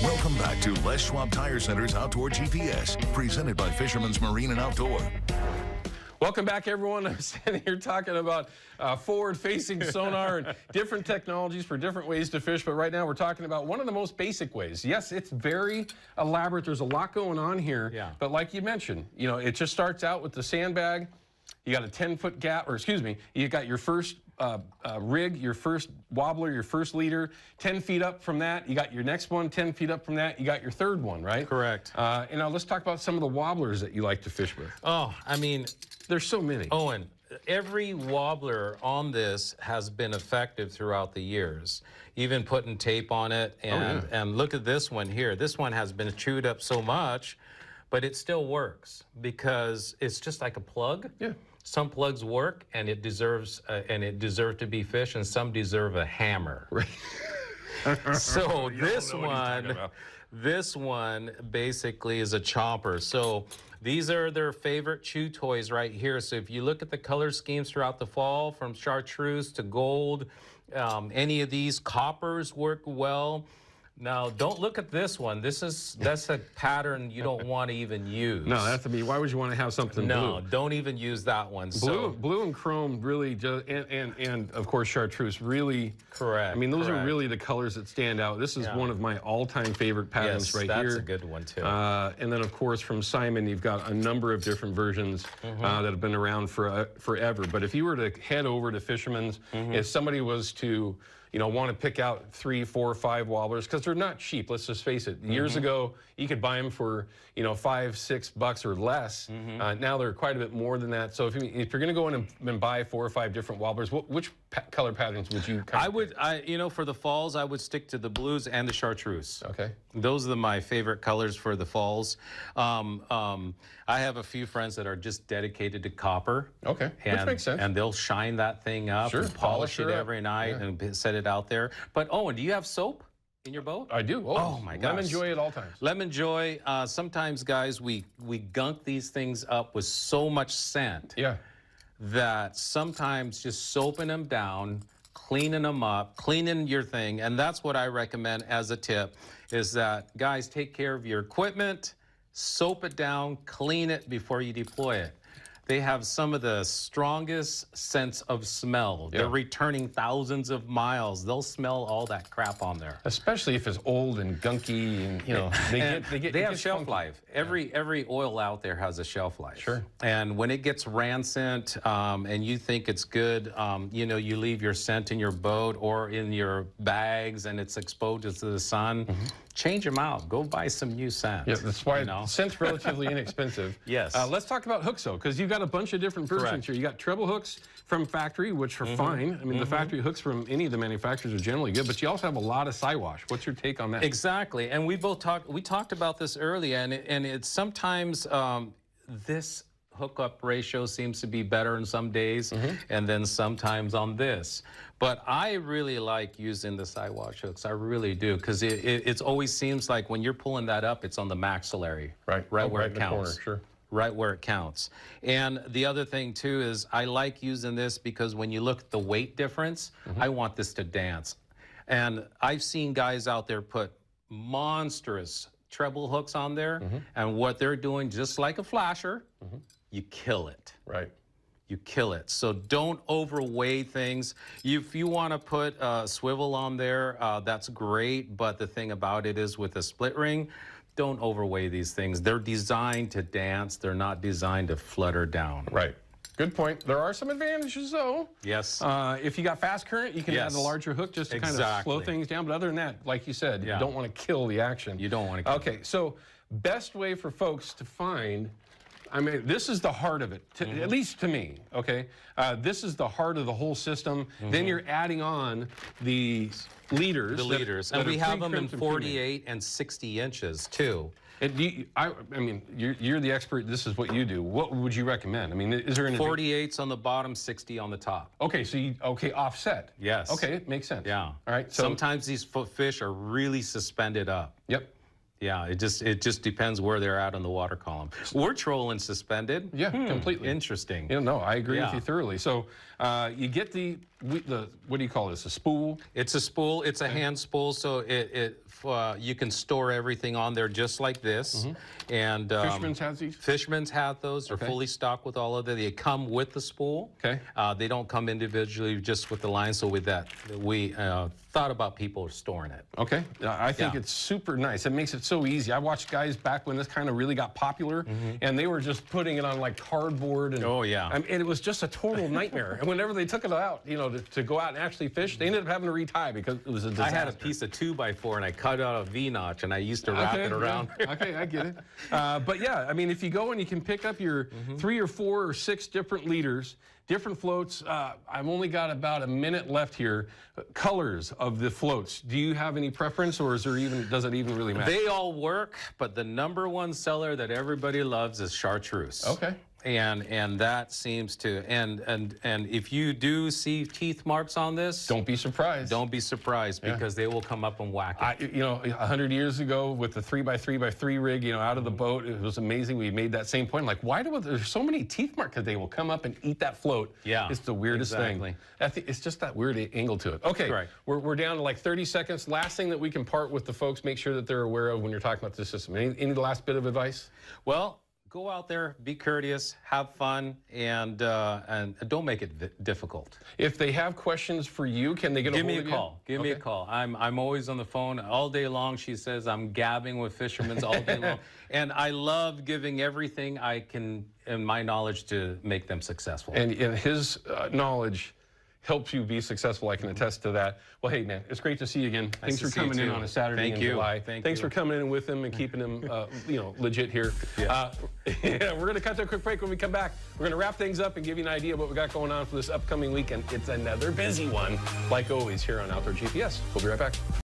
Welcome back to Les Schwab Tire Center's Outdoor GPS, presented by Fisherman's Marine and Outdoor. Welcome back, everyone. I'm standing here talking about forward-facing sonar and different technologies for different ways to fish, but right now we're talking about one of the most basic ways. Yes, it's very elaborate. There's a lot going on here, but like you mentioned, you know, it just starts out with the sandbag. You got a 10-foot gap, or excuse me, you got your first rig, your first wobbler, your first leader. 10 feet up from that, you got your next one. 10 feet up from that, you got your third one, right? Correct. And now let's talk about some of the wobblers that you like to fish with. Oh, I mean, there's so many. Owen, every wobbler on this has been effective throughout the years. Even putting tape on it, and look at this one here. This one has been chewed up so much, but it still works because it's just like a plug. Yeah. Some plugs work, and it deserves to be fish, and some deserve a hammer. Right. So this one basically is a chomper. So these are their favorite chew toys right here. So if you look at the color schemes throughout the fall, from chartreuse to gold, any of these coppers work well. Now, don't look at this one. That's a pattern you don't want to even use. No, that's why would you want to have something blue? No, don't even use that one. Blue and chrome really just, and of course chartreuse really. Correct. I mean, those are really the colors that stand out. This is one of my all-time favorite patterns right here. That's a good one too. And then of course from Simon, you've got a number of different versions that have been around for forever. But if you were to head over to Fisherman's, if somebody was to want to pick out 3, 4, 5 wobblers, because they're not cheap. Let's just face it. Years ago, you could buy them for $5, $6 or less. Now they're quite a bit more than that. So if you're going to go in and buy 4 or 5 different wobblers, which color patterns would you? For the falls, I would stick to the blues and the chartreuse. Okay. Those are my favorite colors for the falls. I have a few friends that are just dedicated to copper. Okay, which makes sense. And they'll shine that thing up and polish it every night and set it out there. But Owen, do you have soap in your boat? I do. Oh my gosh. Lemon Joy at all times. Lemon Joy. Sometimes, guys, we gunk these things up with so much scent that sometimes just soaping them down, cleaning them up, cleaning your thing, and that's what I recommend as a tip, is that, guys, take care of your equipment, soap it down, clean it before you deploy it. They have some of the strongest sense of smell. They're returning thousands of miles. They'll smell all that crap on there. Especially if it's old and gunky, and they have shelf life. Every oil out there has a shelf life. Sure. And when it gets rancid and you think it's good, you leave your scent in your boat or in your bags and it's exposed to the sun. Change them out. Go buy some new scent. Yeah, that's why scent's relatively inexpensive. Yes. Let's talk about hooks, though, because you've got a bunch of different versions here. You got treble hooks from factory, which are fine. I mean, the factory hooks from any of the manufacturers are generally good, but you also have a lot of sidewash. What's your take on that? Exactly. And we talked about this earlier, and it's sometimes this hookup ratio seems to be better in some days, and then sometimes on this. But I really like using the sidewash hooks. I really do, because it always seems like when you're pulling that up, it's on the maxillary, right where it counts. Right where it counts. And the other thing too is I like using this because when you look at the weight difference, I want this to dance. And I've seen guys out there put monstrous treble hooks on there, and what they're doing, just like a flasher, you kill it. Right. You kill it. So don't overweigh things. If you want to put a swivel on there, that's great, but the thing about it is with a split ring, don't overweigh these things. They're designed to dance. They're not designed to flutter down. Right. Good point. There are some advantages, though. Yes. If you got fast current, you can add the larger hook just to kind of slow things down. But other than that, like you said, you don't want to kill the action. You don't want to kill Okay, so best way for folks to find, I mean, this is the heart of it, at least to me, okay? This is the heart of the whole system. Then you're adding on the leaders. The leaders. And we have them in 48 and 60 inches, too. I mean, you're the expert. This is what you do. What would you recommend? I mean, is there an 48s on the bottom, 60 on the top. Okay, so offset. Yes. Okay, it makes sense. Yeah. All right. So sometimes these fish are really suspended up. Yep. Yeah, it just depends where they're at on the water column. We're trolling suspended. Yeah, completely. Interesting. Yeah, no, I agree with you thoroughly. So you get the what do you call this? A spool? It's a spool. It's a hand spool, so you can store everything on there just like this. And Fisherman's has these? Fisherman's have those. They're fully stocked with all of them. They come with the spool. Okay. They don't come individually just with the line. So with that, we thought about people storing it. Okay. I think it's super nice. It makes it so easy. I watched guys back when this kind of really got popular, and they were just putting it on like cardboard. And, and it was just a total nightmare. And whenever they took it out, you know, to go out and actually fish, they ended up having to retie because it was a disaster. I had a piece of 2x4 and I cut out a V-notch and I used to wrap it around. Yeah. Okay, I get it. But yeah, I mean, if you go and you can pick up your 3 or 4 or 6 different leaders, different floats. I've only got about a minute left here. Colors of the floats. Do you have any preference, or does it even really matter? They all work, but the #1 seller that everybody loves is chartreuse. Okay. And that seems to and if you do see teeth marks on this, don't be surprised. Don't be surprised because they will come up and whack it. You know, 100 years ago with the 3x3x3 rig, you know, out of the boat, it was amazing. We made that same point. Like, why do there's so many teeth marks? Because they will come up and eat that float. Yeah, it's the weirdest thing. It's just that weird angle to it. Okay, right. We're down to like 30 seconds. Last thing that we can part with the folks, make sure that they're aware of when you're talking about this system. Any last bit of advice? Well, go out there, be courteous, have fun, and don't make it difficult. If they have questions for you, can they get a hold of you? Give me a call. Give me a call. I'm always on the phone all day long. She says I'm gabbing with fishermen all day long. And I love giving everything I can in my knowledge to make them successful. And his knowledge helps you be successful. I can attest to that. Well, hey, man, it's great to see you again. Thanks for coming in on a Saturday in July. Thanks for coming in with him and keeping him, you know, legit here. Yeah. We're going to cut to a quick break. When we come back, we're going to wrap things up and give you an idea of what we got going on for this upcoming weekend. It's another busy one, like always, here on Outdoor GPS. We'll be right back.